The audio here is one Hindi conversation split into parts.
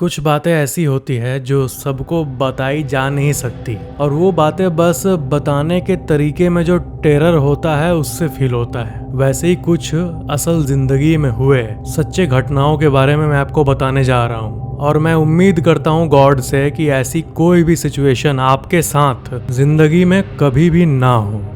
कुछ बातें ऐसी होती है जो सबको बताई जा नहीं सकती और वो बातें बस बताने के तरीके में जो टेरर होता है उससे फील होता है। वैसे ही कुछ असल जिंदगी में हुए सच्चे घटनाओं के बारे में मैं आपको बताने जा रहा हूँ और मैं उम्मीद करता हूँ गॉड से कि ऐसी कोई भी सिचुएशन आपके साथ जिंदगी में कभी भी ना हो।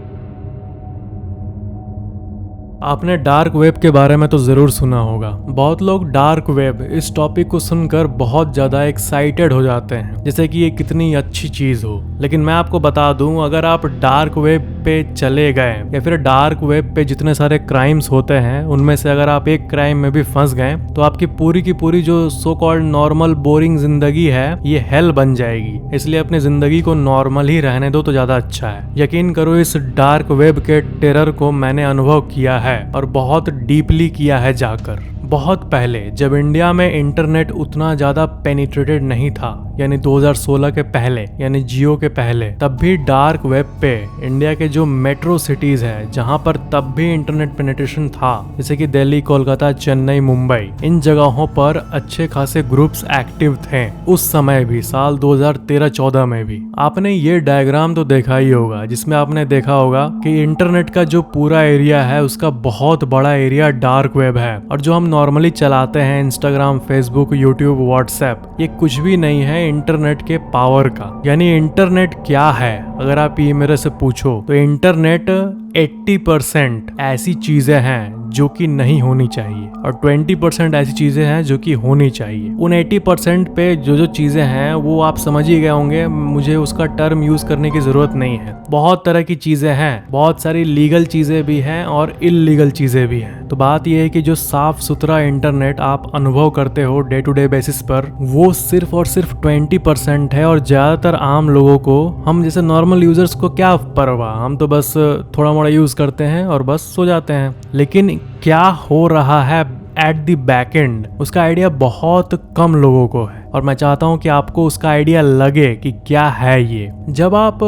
आपने डार्क वेब के बारे में तो जरूर सुना होगा। बहुत लोग डार्क वेब इस टॉपिक को सुनकर बहुत ज्यादा एक्साइटेड हो जाते हैं, जैसे कि ये कितनी अच्छी चीज हो। लेकिन मैं आपको बता दूं, अगर आप डार्क वेब पे चले गए या फिर डार्क वेब पे जितने सारे क्राइम्स होते हैं उनमें से अगर आप एक क्राइम में भी फंस गए तो आपकी पूरी की पूरी जो सो कॉल्ड नॉर्मल बोरिंग जिंदगी है ये हेल बन जाएगी। इसलिए अपनी जिंदगी को नॉर्मल ही रहने दो तो ज्यादा अच्छा है। यकीन करो, इस डार्क वेब के टेरर को मैंने अनुभव किया है और बहुत डीपली किया है जाकर। बहुत पहले जब इंडिया में इंटरनेट उतना ज्यादा पेनिट्रेटेड नहीं था, यानी 2016 के पहले, यानी जियो के पहले, तब भी डार्क वेब पे इंडिया के जो मेट्रो सिटीज है जहां पर तब भी इंटरनेट पेनिट्रेशन था, जैसे कि दिल्ली, कोलकाता, चेन्नई, मुंबई, इन जगहों पर अच्छे खासे ग्रुप्स एक्टिव थे उस समय भी, साल 2013-14 में भी। आपने ये डायग्राम तो देखा ही होगा जिसमें आपने देखा होगा कि इंटरनेट का जो पूरा एरिया है उसका बहुत बड़ा एरिया डार्क वेब है और जो हम नॉर्मली चलाते हैं इंस्टाग्राम, फेसबुक, यूट्यूब, व्हाट्सएप, ये कुछ भी नहीं है इंटरनेट के पावर का। यानी इंटरनेट क्या है अगर आप ये मेरे से पूछो तो इंटरनेट 80% ऐसी चीजें हैं जो कि नहीं होनी चाहिए और 20% ऐसी चीजें हैं जो कि होनी चाहिए। उन 80% पे जो चीजें हैं वो आप समझ ही गए होंगे, मुझे उसका टर्म यूज करने की जरूरत नहीं है। बहुत तरह की चीजें हैं, बहुत सारी लीगल चीजें भी हैं और इल्लीगल चीजें भी हैं। तो बात यह है कि जो साफ सुथरा इंटरनेट आप अनुभव करते हो डे टू डे बेसिस पर, वो सिर्फ और सिर्फ 20% है और ज्यादातर आम लोगों को, हम जैसे नॉर्मल यूजर्स को क्या परवाह, हम तो बस थोड़ा मोड़ा यूज करते हैं और बस सो जाते हैं। लेकिन क्या हो रहा है एट द बैक एंड, उसका आइडिया बहुत कम लोगों को है और मैं चाहता हूं कि आपको उसका आइडिया लगे कि क्या है ये। जब आप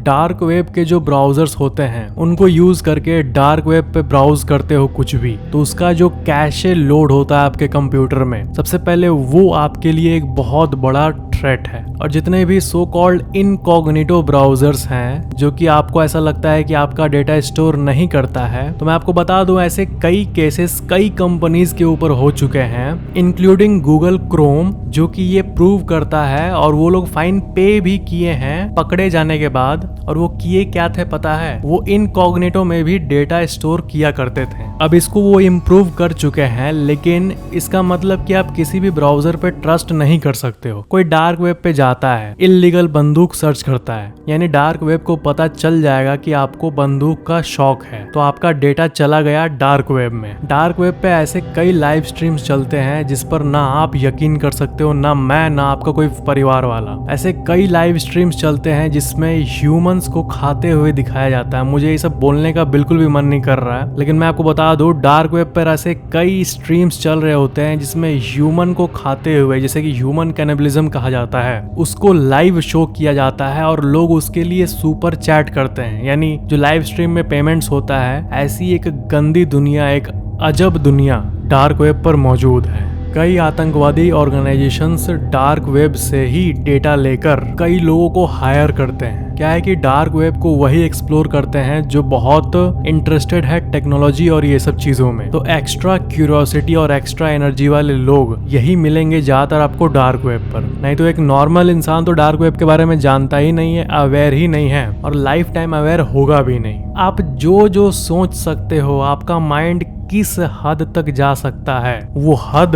डार्क वेब के जो ब्राउजर्स होते हैं उनको यूज करके डार्क वेब पे ब्राउज करते हो कुछ भी, तो उसका जो कैशे लोड होता है आपके कंप्यूटर में, सबसे पहले वो आपके लिए एक बहुत बड़ा थ्रेट है। और जितने भी सो कॉल्ड इनकॉग्निटो ब्राउजर्स हैं जो कि आपको ऐसा लगता है कि आपका डेटा स्टोर नहीं करता है, तो मैं आपको बता दूं ऐसे कई केसेस कई कंपनीज के ऊपर हो चुके हैं, इंक्लूडिंग गूगल क्रोम, जो कि ये प्रूव करता है और वो लोग फाइन पे भी किए हैं पकड़े जाने के बाद। और वो किए क्या थे पता है? वो इनकॉग्निटो में भी डेटा स्टोर किया करते थे। अब इसको वो इम्प्रूव कर चुके हैं, लेकिन इसका मतलब कि आप किसी भी ब्राउजर पे ट्रस्ट नहीं कर सकते हो। कोई डार्क वेब पे जाता है, इल्लीगल बंदूक सर्च करता है, यानी डार्क वेब को पता चल जाएगा कि आपको बंदूक का शौक है, तो आपका डेटा चला गया डार्क वेब में। डार्क वेब पे ऐसे कई लाइव स्ट्रीम्स चलते हैं जिस पर ना आप यकीन कर सकते हो, ना मैं, ना आपका कोई परिवार वाला। ऐसे कई लाइव स्ट्रीम्स चलते हैं जिसमें ह्यूमंस को खाते हुए दिखाया जाता है। मुझे ये सब बोलने का बिल्कुल भी मन नहीं कर रहा है, लेकिन मैं आपको बता दूं, डार्क वेब पर ऐसे कई स्ट्रीम्स चल रहे होते हैं जिसमें ह्यूमन को खाते हुए, जैसे कि ह्यूमन कैनिबलिज्म कहा जाता है, उसको लाइव शो किया जाता है और लोग उसके लिए सुपर चैट करते हैं। यानी जो लाइव स्ट्रीम में पेमेंट्स होता है, ऐसी एक गंदी दुनिया, एक अजब दुनिया डार्क वेब पर मौजूद है। कई आतंकवादी ऑर्गेनाइजेशंस डार्क वेब से ही डेटा लेकर कई लोगों को हायर करते हैं। क्या है कि डार्क वेब को वही एक्सप्लोर करते हैं जो बहुत इंटरेस्टेड है टेक्नोलॉजी और ये सब चीजों में। तो एक्स्ट्रा क्यूरियोसिटी और एक्स्ट्रा एनर्जी वाले लोग यही मिलेंगे ज्यादातर आपको डार्क वेब पर। नहीं तो एक नॉर्मल इंसान तो डार्क वेब के बारे में जानता ही नहीं है, अवेयर ही नहीं है और लाइफ टाइम अवेयर होगा भी नहीं। आप जो जो सोच सकते हो, आपका माइंड किस हद तक जा सकता है, वो हद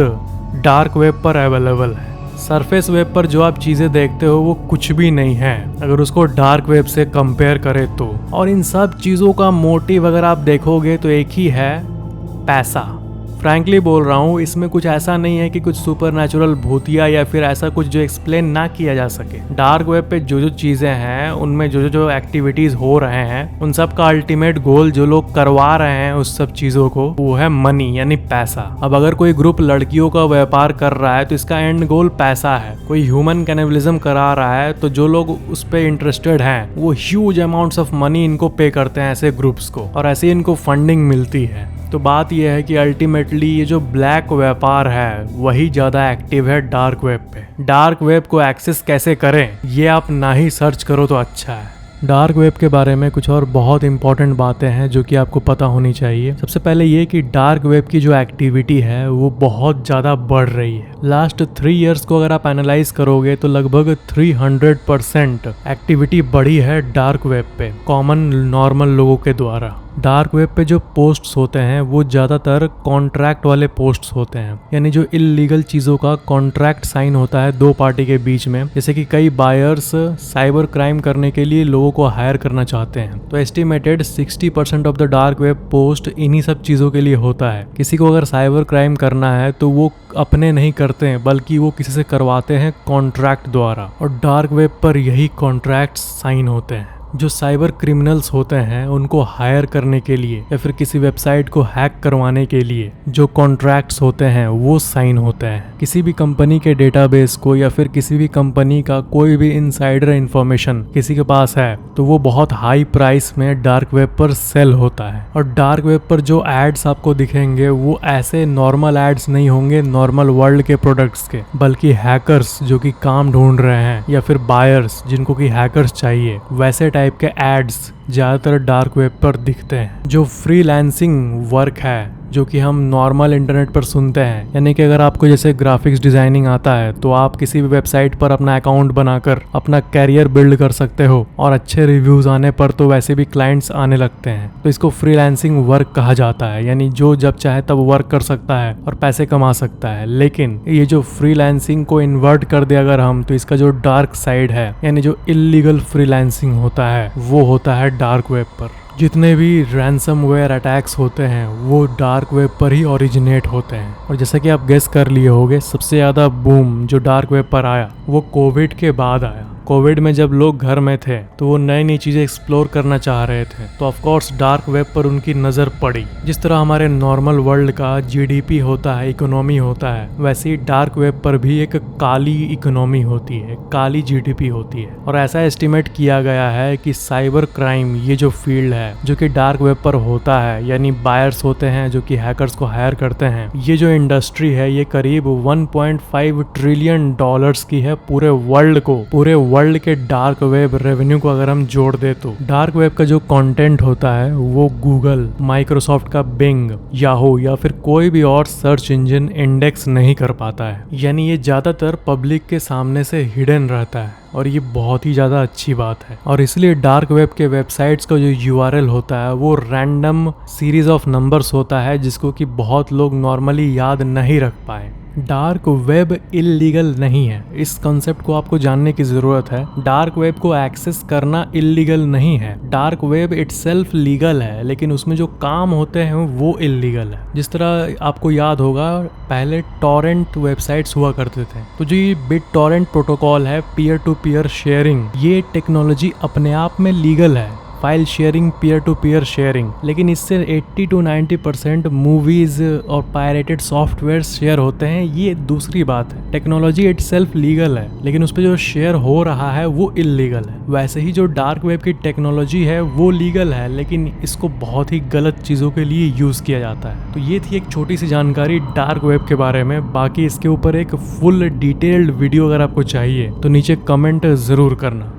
डार्क वेब पर अवेलेबल है। सरफेस वेब पर जो आप चीजें देखते हो वो कुछ भी नहीं है अगर उसको डार्क वेब से कंपेयर करें तो। और इन सब चीजों का मोटिव अगर आप देखोगे तो एक ही है, पैसा। फ्रैंकली बोल रहा हूँ, इसमें कुछ ऐसा नहीं है कि कुछ सुपर नेचुरल भूतिया या फिर ऐसा कुछ जो एक्सप्लेन ना किया जा सके। डार्क वेब पे जो जो चीजें हैं, उनमें जो जो एक्टिविटीज हो रहे हैं, उन सब का अल्टीमेट गोल जो लोग करवा रहे हैं उस सब चीजों को, वो है मनी, यानी पैसा। अब अगर कोई ग्रुप लड़कियों का व्यापार कर रहा है तो इसका एंड गोल पैसा है। कोई ह्यूमन कैनिबलिज्म करा रहा है तो जो लोग उस पे इंटरेस्टेड हैं वो ह्यूज अमाउंट्स ऑफ मनी इनको पे करते हैं ऐसे ग्रुप्स को, और ऐसे इनको फंडिंग मिलती है। तो बात यह है कि अल्टीमेटली ये जो ब्लैक व्यापार है वही ज़्यादा एक्टिव है डार्क वेब पे। डार्क वेब को एक्सेस कैसे करें ये आप ना ही सर्च करो तो अच्छा है। डार्क वेब के बारे में कुछ और बहुत इंपॉर्टेंट बातें हैं जो कि आपको पता होनी चाहिए। सबसे पहले ये कि डार्क वेब की जो एक्टिविटी है वो बहुत ज़्यादा बढ़ रही है। लास्ट 3 इयर्स को अगर आप एनालाइज करोगे तो लगभग 300% एक्टिविटी बढ़ी है डार्क वेब पे कॉमन नॉर्मल लोगों के द्वारा। डार्क वेब पे जो पोस्ट्स होते हैं वो ज़्यादातर कॉन्ट्रैक्ट वाले पोस्ट्स होते हैं, यानी जो इल्लीगल चीज़ों का कॉन्ट्रैक्ट साइन होता है 2 पार्टी के बीच में। जैसे कि कई बायर्स साइबर क्राइम करने के लिए लोगों को हायर करना चाहते हैं, तो estimated 60% of the dark web post इन्हीं सब चीज़ों के लिए होता है। किसी को अगर साइबर क्राइम करना है तो वो अपने नहीं करते हैं बल्कि वो किसी से करवाते हैं कॉन्ट्रैक्ट द्वारा, और डार्क वेब पर यही कॉन्ट्रैक्ट साइन होते हैं। जो साइबर क्रिमिनल्स होते हैं उनको हायर करने के लिए या फिर किसी वेबसाइट को हैक करवाने के लिए जो कॉन्ट्रैक्ट्स होते हैं वो साइन होते हैं। किसी भी कंपनी के डेटाबेस को या फिर किसी भी कंपनी का कोई भी इनसाइडर इंफॉर्मेशन किसी के पास है तो वो बहुत हाई प्राइस में डार्क वेब पर सेल होता है। और डार्क वेब पर जो एड्स आपको दिखेंगे वो ऐसे नॉर्मल एड्स नहीं होंगे नॉर्मल वर्ल्ड के प्रोडक्ट्स के, बल्कि हैकर्स जो कि काम ढूंढ रहे हैं या फिर बायर्स जिनको कि हैकर्स चाहिए वैसे टाइप के एड्स ज़्यादातर डार्क वेब पर दिखते हैं। जो फ्रीलांसिंग वर्क है जो कि हम नॉर्मल इंटरनेट पर सुनते हैं, यानी कि अगर आपको जैसे ग्राफिक्स डिजाइनिंग आता है तो आप किसी भी वेबसाइट पर अपना अकाउंट बनाकर अपना कैरियर बिल्ड कर सकते हो, और अच्छे रिव्यूज आने पर तो वैसे भी क्लाइंट्स आने लगते हैं। तो इसको फ्रीलांसिंग वर्क कहा जाता है, यानी जो जब चाहे तब वर्क कर सकता है और पैसे कमा सकता है। लेकिन ये जो फ्रीलांसिंग को इन्वर्ट कर दे अगर हम, तो इसका जो डार्क साइड है यानी जो इल्लीगल फ्रीलांसिंग होता है वो होता है डार्क वेब पर। जितने भी रैंसमवेयर अटैक्स होते हैं वो डार्क वेब पर ही ओरिजिनेट होते हैं। और जैसा कि आप गेस कर लिए होंगे, सबसे ज़्यादा बूम जो डार्क वेब पर आया वो कोविड के बाद आया। कोविड में जब लोग घर में थे तो वो नई नई चीज़ें एक्सप्लोर करना चाह रहे थे, तो ऑफ कोर्स डार्क वेब पर उनकी नज़र पड़ी। जिस तरह हमारे नॉर्मल वर्ल्ड का जीडीपी होता है, इकोनॉमी होता है, वैसे ही डार्क वेब पर भी एक काली इकोनॉमी होती है, काली जीडीपी होती है। और ऐसा एस्टिमेट किया गया है कि साइबर क्राइम ये जो फील्ड है जो कि डार्क वेब पर होता है, यानी बायर्स होते हैं जो कि हैकर्स को हायर करते हैं, ये जो इंडस्ट्री है ये करीब 1.5 ट्रिलियन डॉलर्स की है पूरे वर्ल्ड को। पूरे वर्ल्ड के डार्क वेब रेवेन्यू को अगर हम जोड़ दे तो डार्क वेब का जो कंटेंट होता है वो गूगल, माइक्रोसॉफ्ट का बिंग, याहू या फिर कोई भी और सर्च इंजन इंडेक्स नहीं कर पाता है। यानी ये ज्यादातर पब्लिक के सामने से हिडन रहता है, और ये बहुत ही ज़्यादा अच्छी बात है। और इसलिए डार्क वेब के वेबसाइट्स का जो यूआरएल होता है वो रैंडम सीरीज ऑफ नंबर्स होता है जिसको कि बहुत लोग नॉर्मली याद नहीं रख पाए। डार्क वेब इल्लीगल नहीं है, इस कॉन्सेप्ट को आपको जानने की ज़रूरत है। डार्क वेब को एक्सेस करना इल्लीगल नहीं है, डार्क वेब इटसेल्फ लीगल है, लेकिन उसमें जो काम होते हैं वो इल्लीगल है। जिस तरह आपको याद होगा पहले टॉरेंट वेबसाइट्स हुआ करते थे, तो जो ये बिट टॉरेंट प्रोटोकॉल है, पीयर टू पीयर शेयरिंग, ये टेक्नोलॉजी अपने आप में लीगल है, file sharing, peer to peer sharing. लेकिन इससे 80 to 90% मूवीज और पायरेटेड सॉफ्टवेयर शेयर होते हैं, ये दूसरी बात है। टेक्नोलॉजी इटसेल्फ लीगल है, लेकिन उस पर जो शेयर हो रहा है वो इल्लीगल है। वैसे ही जो डार्क वेब की टेक्नोलॉजी है वो लीगल है, लेकिन इसको बहुत ही गलत चीज़ों के लिए यूज़ किया जाता है। तो ये थी एक छोटी सी जानकारी डार्क वेब के बारे में। बाकी इसके ऊपर एक फुल डिटेल्ड वीडियो अगर आपको चाहिए तो नीचे कमेंट ज़रूर करना।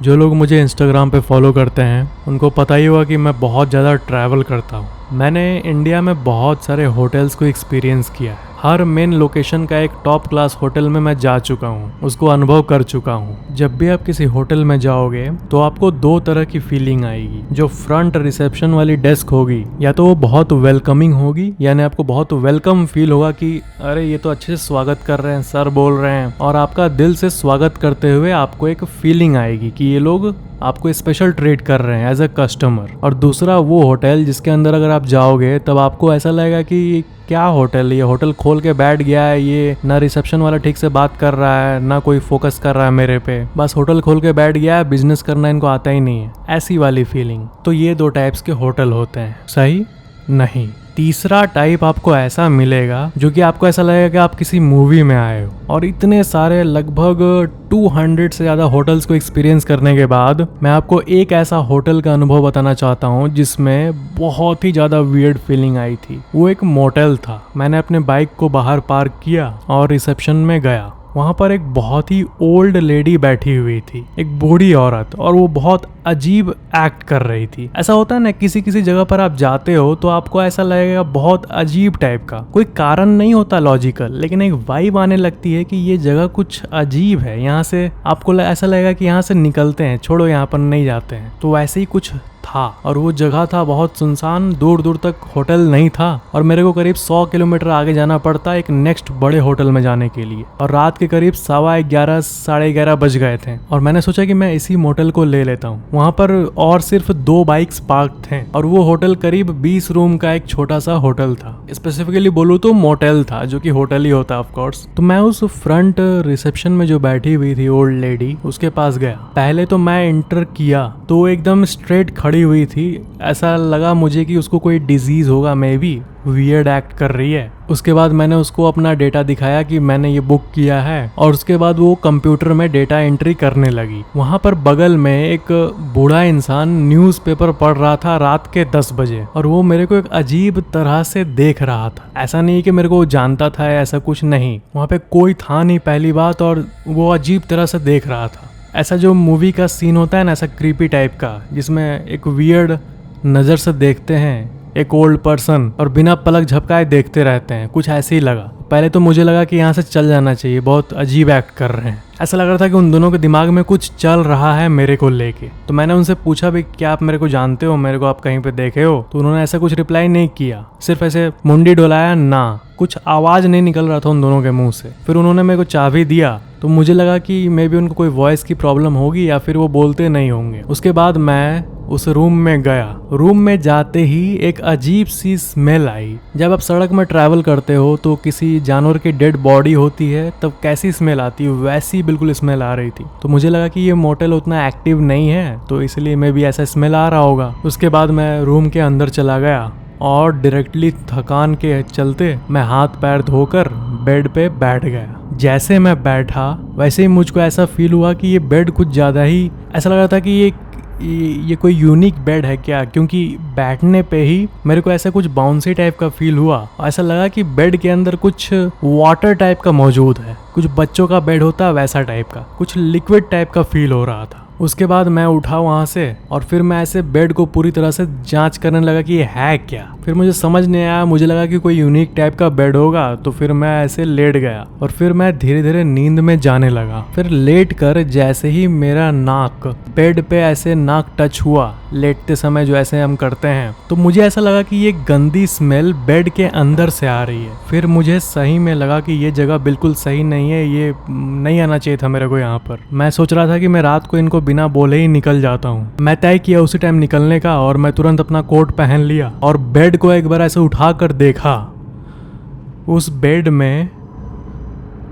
जो लोग मुझे इंस्टाग्राम पे फॉलो करते हैं उनको पता ही होगा कि मैं बहुत ज़्यादा ट्रैवल करता हूँ। मैंने इंडिया में बहुत सारे होटल्स को एक्सपीरियंस किया है। हर मेन लोकेशन का एक टॉप क्लास होटल में मैं जा चुका हूँ, उसको अनुभव कर चुका हूँ। जब भी आप किसी होटल में जाओगे तो आपको 2 तरह की फीलिंग आएगी। जो फ्रंट रिसेप्शन वाली डेस्क होगी, या तो वो बहुत वेलकमिंग होगी, यानी आपको बहुत वेलकम फील होगा कि अरे ये तो अच्छे से स्वागत कर रहे हैं, सर बोल रहे हैं, और आपका दिल से स्वागत करते हुए आपको एक फीलिंग आएगी कि ये लोग आपको स्पेशल ट्रीट कर रहे हैं एज अ कस्टमर। और दूसरा वो होटल जिसके अंदर अगर आप जाओगे तब आपको ऐसा लगेगा कि क्या होटल, ये होटल खोल के बैठ गया है, ये ना रिसेप्शन वाला ठीक से बात कर रहा है, ना कोई फोकस कर रहा है मेरे पे, बस होटल खोल के बैठ गया है, बिजनेस करना इनको आता ही नहीं है, ऐसी वाली फीलिंग। तो ये 2 टाइप्स के होटल होते हैं, सही नहीं। तीसरा टाइप आपको ऐसा मिलेगा जो कि आपको ऐसा लगेगा कि आप किसी मूवी में आए हो। और इतने सारे लगभग 200 से ज़्यादा होटल्स को एक्सपीरियंस करने के बाद मैं आपको एक ऐसा होटल का अनुभव बताना चाहता हूँ जिसमें बहुत ही ज़्यादा वियर्ड फीलिंग आई थी। वो एक मोटेल था। मैंने अपने बाइक को बाहर पार्क किया और रिसेप्शन में गया। वहाँ पर एक बहुत ही ओल्ड लेडी बैठी हुई थी, एक बूढ़ी औरत, और वो बहुत अजीब एक्ट कर रही थी। ऐसा होता है ना, किसी किसी जगह पर आप जाते हो तो आपको ऐसा लगेगा बहुत अजीब टाइप का, कोई कारण नहीं होता लॉजिकल, लेकिन एक वाइब आने लगती है कि ये जगह कुछ अजीब है, यहाँ से आपको ऐसा लगेगा कि यहाँ से निकलते हैं, छोड़ो यहाँ पर नहीं जाते हैं। तो वैसे ही कुछ था और वो जगह था बहुत सुनसान, दूर दूर तक होटल नहीं था और मेरे को करीब 100 किलोमीटर आगे जाना पड़ता एक नेक्स्ट बड़े होटल में जाने के लिए। और रात के करीब 11:15 11:30 बज गए थे और मैंने सोचा कि मैं इसी मोटेल को ले लेता हूँ। वहाँ पर और सिर्फ 2 बाइक्स पार्क थे और वो होटल करीब 20 रूम का एक छोटा सा होटल था। स्पेसिफिकली बोलूँ तो मोटेल था, जो कि होटल ही होता ऑफ कोर्स। तो मैं उस फ्रंट रिसेप्शन में जो बैठी हुई थी ओल्ड लेडी, उसके पास गया। पहले तो मैं एंटर किया तो वो एकदम स्ट्रेट खड़ी हुई थी। ऐसा लगा मुझे कि उसको कोई डिजीज होगा, मे बी वियर्ड एक्ट कर रही है। उसके बाद मैंने उसको अपना डेटा दिखाया कि मैंने ये बुक किया है और उसके बाद वो कंप्यूटर में डेटा एंट्री करने लगी। वहाँ पर बगल में एक बूढ़ा इंसान न्यूज़पेपर पढ़ रहा था रात के 10 बजे और वो मेरे को एक अजीब तरह से देख रहा था। ऐसा नहीं कि मेरे को जानता था, ऐसा कुछ नहीं। वहाँ पे कोई था नहीं पहली बात, और वो अजीब तरह से देख रहा था। ऐसा जो मूवी का सीन होता है ना, ऐसा क्रीपी टाइप का, जिसमें एक वियर्ड नज़र से देखते हैं एक ओल्ड पर्सन और बिना पलक झपकाए देखते रहते हैं, कुछ ऐसे ही लगा। पहले तो मुझे लगा कि यहाँ से चल जाना चाहिए, बहुत अजीब एक्ट कर रहे हैं। ऐसा लग रहा था कि उन दोनों के दिमाग में कुछ चल रहा है मेरे को लेके। तो मैंने उनसे पूछा भी, क्या आप मेरे को जानते हो, मेरे को आप कहीं पे देखे हो? तो उन्होंने ऐसा कुछ रिप्लाई नहीं किया, सिर्फ ऐसे मुंडी डोलाया ना, कुछ आवाज़ नहीं निकल रहा था उन दोनों के मुंह से। फिर उन्होंने मेरे को चाबी दिया तो मुझे लगा कि मे बी उनको कोई वॉइस की प्रॉब्लम होगी या फिर वो बोलते नहीं होंगे। उसके बाद मैं उस रूम में गया। रूम में जाते ही एक अजीब सी स्मेल आई। जब आप सड़क में ट्रैवल करते हो तो किसी जानवर की डेड बॉडी होती है तब कैसी स्मेल आती है, वैसी बिल्कुल स्मेल आ रही थी। तो मुझे लगा कि ये मोटेल उतना एक्टिव नहीं है तो इसलिए मे बी ऐसा स्मेल आ रहा होगा। उसके बाद मैं रूम के अंदर चला गया और डायरेक्टली थकान के चलते मैं हाथ पैर धोकर बेड पे बैठ गया। जैसे मैं बैठा वैसे ही मुझको ऐसा फील हुआ कि ये बेड कुछ ज़्यादा ही, ऐसा लग रहा था कि ये कोई यूनिक बेड है क्या, क्योंकि बैठने पे ही मेरे को ऐसा कुछ बाउंसी टाइप का फील हुआ। ऐसा लगा कि बेड के अंदर कुछ वाटर टाइप का मौजूद है, कुछ बच्चों का बेड होता है वैसा टाइप का, कुछ लिक्विड टाइप का फील हो रहा था। उसके बाद मैं उठा वहाँ से और फिर मैं ऐसे बेड को पूरी तरह से जांच करने लगा कि ये है क्या। फिर मुझे समझ नहीं आया, मुझे लगा कि कोई यूनिक टाइप का बेड होगा, तो फिर मैं ऐसे लेट गया और फिर मैं धीरे धीरे नींद में जाने लगा। फिर लेट कर जैसे ही मेरा नाक बेड पे ऐसे नाक टच हुआ लेटते समय, जो ऐसे हम करते हैं, तो मुझे ऐसा लगा कि ये गंदी स्मेल बेड के अंदर से आ रही है। फिर मुझे सही में लगा कि ये जगह बिल्कुल सही नहीं है, ये नहीं आना चाहिए था मेरे को यहाँ पर। मैं सोच रहा था कि मैं रात को इनको बिना बोले ही निकल जाता हूँ। मैं तय किया उसी टाइम निकलने का और मैं तुरंत अपना कोट पहन लिया और बेड को एक बार ऐसे उठा कर देखा।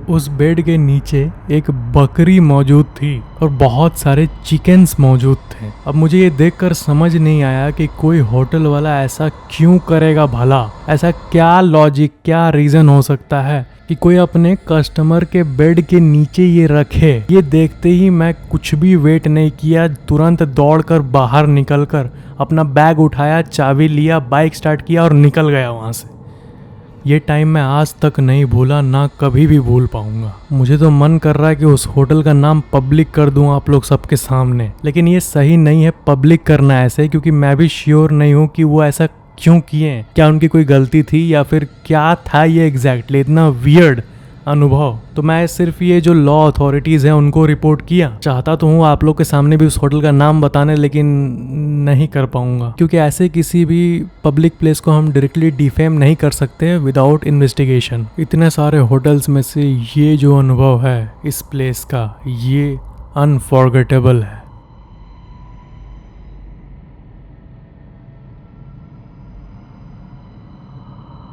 उस बेड के नीचे एक बकरी मौजूद थी और बहुत सारे चिकन्स मौजूद थे। अब मुझे ये देखकर समझ नहीं आया कि कोई होटल वाला ऐसा क्यों करेगा भला। ऐसा क्या लॉजिक, क्या रीजन हो सकता है कि कोई अपने कस्टमर के बेड के नीचे ये रखे। ये देखते ही मैं कुछ भी वेट नहीं किया, तुरंत दौड़कर बाहर निकलकर अपना बैग उठाया, चाबी लिया, बाइक स्टार्ट किया और निकल गया वहाँ से। ये टाइम मैं आज तक नहीं भूला, ना कभी भी भूल पाऊंगा। मुझे तो मन कर रहा है कि उस होटल का नाम पब्लिक कर दूं आप लोग सबके सामने, लेकिन ये सही नहीं है पब्लिक करना ऐसे, क्योंकि मैं भी श्योर नहीं हूँ कि वो ऐसा क्यों किए। क्या उनकी कोई गलती थी या फिर क्या था ये एग्जैक्टली इतना वियर्ड अनुभव। तो मैं सिर्फ ये जो लॉ अथॉरिटीज़ हैं उनको रिपोर्ट किया। चाहता तो हूँ आप लोग के सामने भी उस होटल का नाम बताने, लेकिन नहीं कर पाऊंगा, क्योंकि ऐसे किसी भी पब्लिक प्लेस को हम डायरेक्टली डिफेम नहीं कर सकते विदाउट इन्वेस्टिगेशन। इतने सारे होटल्स में से ये जो अनुभव है इस प्लेस का, ये अनफॉरगेटेबल है।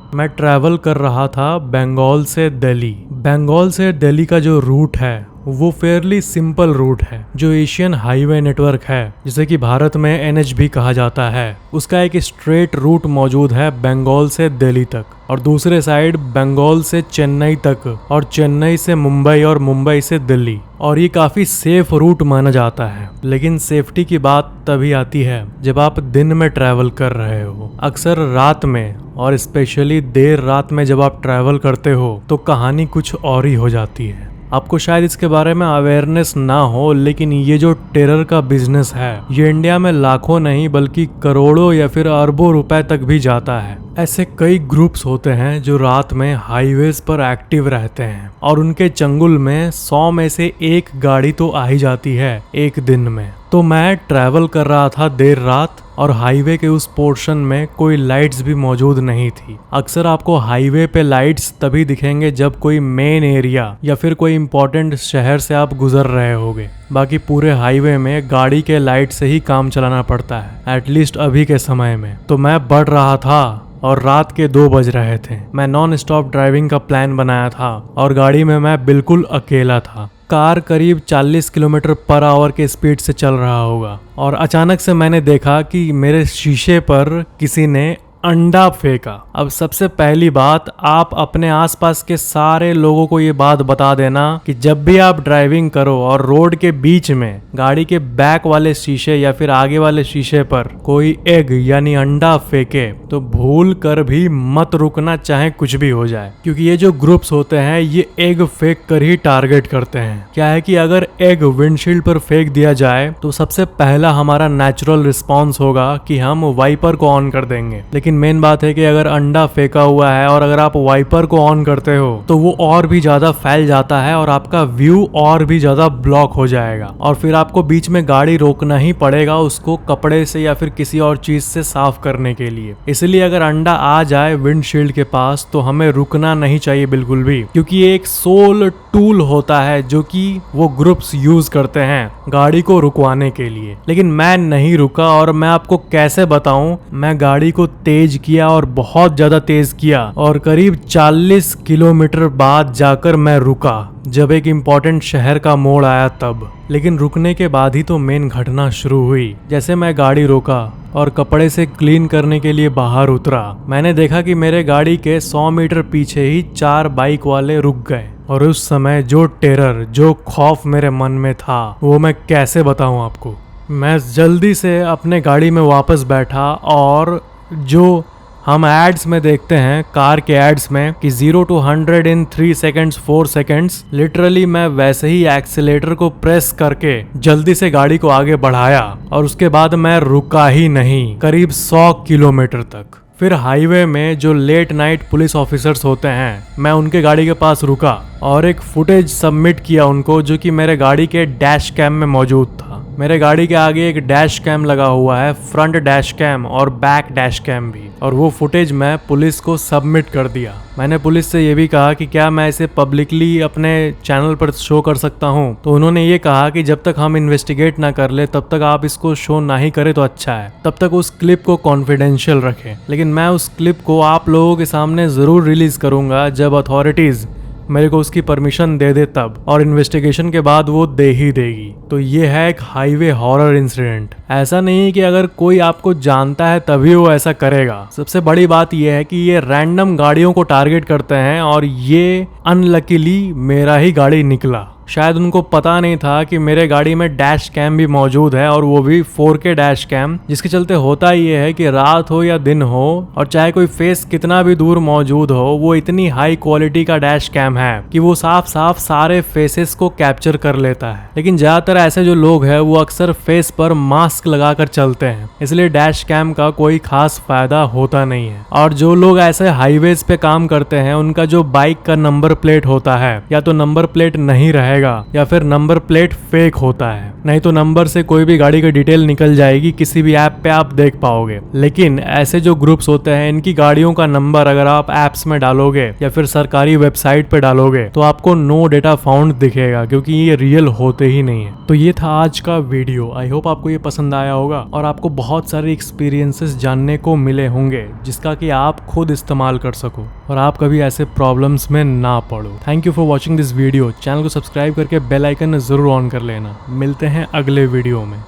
मैं ट्रैवल कर रहा था बंगाल से दिल्ली। बंगाल से दिल्ली का जो रूट है वो फेयरली सिंपल रूट है जो एशियन हाईवे नेटवर्क है, जिसे कि भारत में NH भी कहा जाता है। उसका एक स्ट्रेट रूट मौजूद है बंगाल से दिल्ली तक, और दूसरे साइड बंगाल से चेन्नई तक, और चेन्नई से मुंबई, और मुंबई से दिल्ली। और ये काफी सेफ रूट माना जाता है। लेकिन सेफ्टी की बात तभी आती है जब आप दिन में ट्रैवल कर रहे हो। अक्सर रात में, और स्पेशली देर रात में जब आप ट्रैवल करते हो तो कहानी कुछ और ही हो जाती है। आपको शायद इसके बारे में अवेयरनेस ना हो, लेकिन ये जो टेरर का बिजनेस है ये इंडिया में लाखों नहीं बल्कि करोड़ों या फिर अरबों रुपए तक भी जाता है। ऐसे कई ग्रुप्स होते हैं जो रात में हाईवेज पर एक्टिव रहते हैं, और उनके चंगुल में 100 में से एक गाड़ी तो आ ही जाती है एक दिन में। तो मैं ट्रैवल कर रहा था देर रात, और हाईवे के उस पोर्शन में कोई लाइट्स भी मौजूद नहीं थी। अक्सर आपको हाईवे पे लाइट्स तभी दिखेंगे जब कोई मेन एरिया या फिर कोई इंपॉर्टेंट शहर से आप गुजर रहे होगे। बाकी पूरे हाईवे में गाड़ी के लाइट से ही काम चलाना पड़ता है, एटलीस्ट अभी के समय में। तो मैं बढ़ रहा था और रात के 2 बज रहे थे। मैं नॉन स्टॉप ड्राइविंग का प्लान बनाया था, और गाड़ी में मैं बिल्कुल अकेला था। कार करीब 40 किलोमीटर पर आवर के स्पीड से चल रहा होगा, और अचानक से मैंने देखा कि मेरे शीशे पर किसी ने अंडा फेंका। अब सबसे पहली बात, आप अपने आसपास के सारे लोगों को ये बात बता देना कि जब भी आप ड्राइविंग करो और रोड के बीच में गाड़ी के बैक वाले शीशे या फिर आगे वाले शीशे पर कोई एग यानी अंडा फेंके तो भूल कर भी मत रुकना, चाहे कुछ भी हो जाए। क्योंकि ये जो ग्रुप्स होते हैं ये एग फेंक कर ही टारगेट करते हैं। क्या है कि अगर एग विंडशील्ड पर फेंक दिया जाए तो सबसे पहला हमारा नेचुरल रिस्पॉन्स होगा कि हम वाइपर को ऑन कर देंगे। लेकिन मेन बात है कि अगर अंडा फेंका हुआ है और अगर आप वाइपर को ऑन करते हो तो वो और भी ज्यादा फैल जाता है और आपका व्यू और भी ज्यादा ब्लॉक हो जाएगा, और फिर आपको बीच में गाड़ी रोकना ही पड़ेगा उसको कपड़े से या फिर किसी और चीज से साफ करने के लिए। इसलिए अगर अंडा आ जाए विंडशील्ड के पास तो हमें रुकना नहीं चाहिए बिल्कुल भी, क्योंकि ये एक सोल टूल होता है जो कि वो ग्रुप्स यूज करते हैं गाड़ी को रुकवाने के लिए। लेकिन मैं नहीं रुका, और मैं आपको कैसे बताऊं, मैं गाड़ी को तेज किया और बहुत ज्यादा तेज किया, और करीब 40 किलोमीटर बाद जाकर मैं रुका जब एक इम्पोर्टेंट शहर का मोड़ आया तब। लेकिन रुकने के बाद ही तो मेन घटना शुरू हुई। जैसे मैं गाड़ी रोका और कपड़े से क्लीन करने के लिए बाहर उतरा, मैंने देखा कि मेरे गाड़ी के 100 मीटर पीछे ही 4 बाइक वाले रुक गए। और उस समय जो टेरर, जो खौफ मेरे मन में था वो मैं कैसे बताऊं आपको। मैं जल्दी से अपने गाड़ी में वापस बैठा, और जो हम एड्स में देखते हैं, कार के एड्स में कि 0 to 100 in 3 seconds 4 seconds, literally मैं वैसे ही एक्सीलेटर को प्रेस करके जल्दी से गाड़ी को आगे बढ़ाया, और उसके बाद मैं रुका ही नहीं करीब 100 किलोमीटर तक। फिर हाईवे में जो लेट नाइट पुलिस ऑफिसर्स होते हैं, मैं उनके गाड़ी के पास रुका और एक फुटेज सबमिट किया उनको, जो कि मेरे गाड़ी के डैश कैम में मौजूद था। मेरे गाड़ी के आगे एक डैश कैम लगा हुआ है, फ्रंट डैश कैम और बैक डैश कैम भी, और वो फुटेज मैं पुलिस को सबमिट कर दिया। मैंने पुलिस से ये भी कहा कि क्या मैं इसे पब्लिकली अपने चैनल पर शो कर सकता हूँ, तो उन्होंने ये कहा कि जब तक हम इन्वेस्टिगेट ना कर ले तब तक आप इसको शो ना ही करें तो अच्छा है, तब तक उस क्लिप को कॉन्फिडेंशियल रखें। लेकिन मैं उस क्लिप को आप लोगों के सामने जरूर रिलीज करूंगा जब अथॉरिटीज मेरे को उसकी परमिशन दे दे तब, और इन्वेस्टिगेशन के बाद वो दे ही देगी। तो ये है एक हाईवे हॉरर इंसिडेंट। ऐसा नहीं है कि अगर कोई आपको जानता है तभी वो ऐसा करेगा। सबसे बड़ी बात ये है कि ये रैंडम गाड़ियों को टारगेट करते हैं, और ये अनलकीली मेरा ही गाड़ी निकला। शायद उनको पता नहीं था कि मेरे गाड़ी में डैश कैम भी मौजूद है, और वो भी 4K डैश कैम, जिसके चलते होता ये है कि रात हो या दिन हो और चाहे कोई फेस कितना भी दूर मौजूद हो, वो इतनी हाई क्वालिटी का डैश कैम है कि वो साफ साफ सारे फेसेस को कैप्चर कर लेता है। लेकिन ज्यादातर ऐसे जो लोग हैं वो अक्सर फेस पर मास्क लगाकर चलते हैं, इसलिए डैश कैम का कोई खास फायदा होता नहीं है। और जो लोग ऐसे हाईवेज पे काम करते हैं उनका जो बाइक का नंबर प्लेट होता है, या तो नंबर प्लेट नहीं रहेगा या फिर नंबर प्लेट फेक होता है, नहीं तो नंबर से कोई भी गाड़ी की डिटेल निकल जाएगी, किसी भी ऐप पे आप देख पाओगे। लेकिन ऐसे जो ग्रुप्स होते हैं इनकी गाड़ियों का नंबर अगर आप एप्स में डालोगे या फिर सरकारी वेबसाइट पे डालोगे तो आपको नो डेटा फाउंड दिखेगा, क्योंकि ये रियल होते ही नहीं है। तो ये था आज का वीडियो। आई होप आपको ये पसंद आया होगा और आपको बहुत सारे एक्सपीरियंसेस जानने को मिले होंगे जिसका कि आप खुद इस्तेमाल कर सको और आप कभी ऐसे प्रॉब्लम्स में ना पड़ो। Thank you for watching this video. Channel को सब्सक्राइब सब्सक्राइब करके बेल आइकन जरूर ऑन कर लेना। मिलते हैं अगले वीडियो में।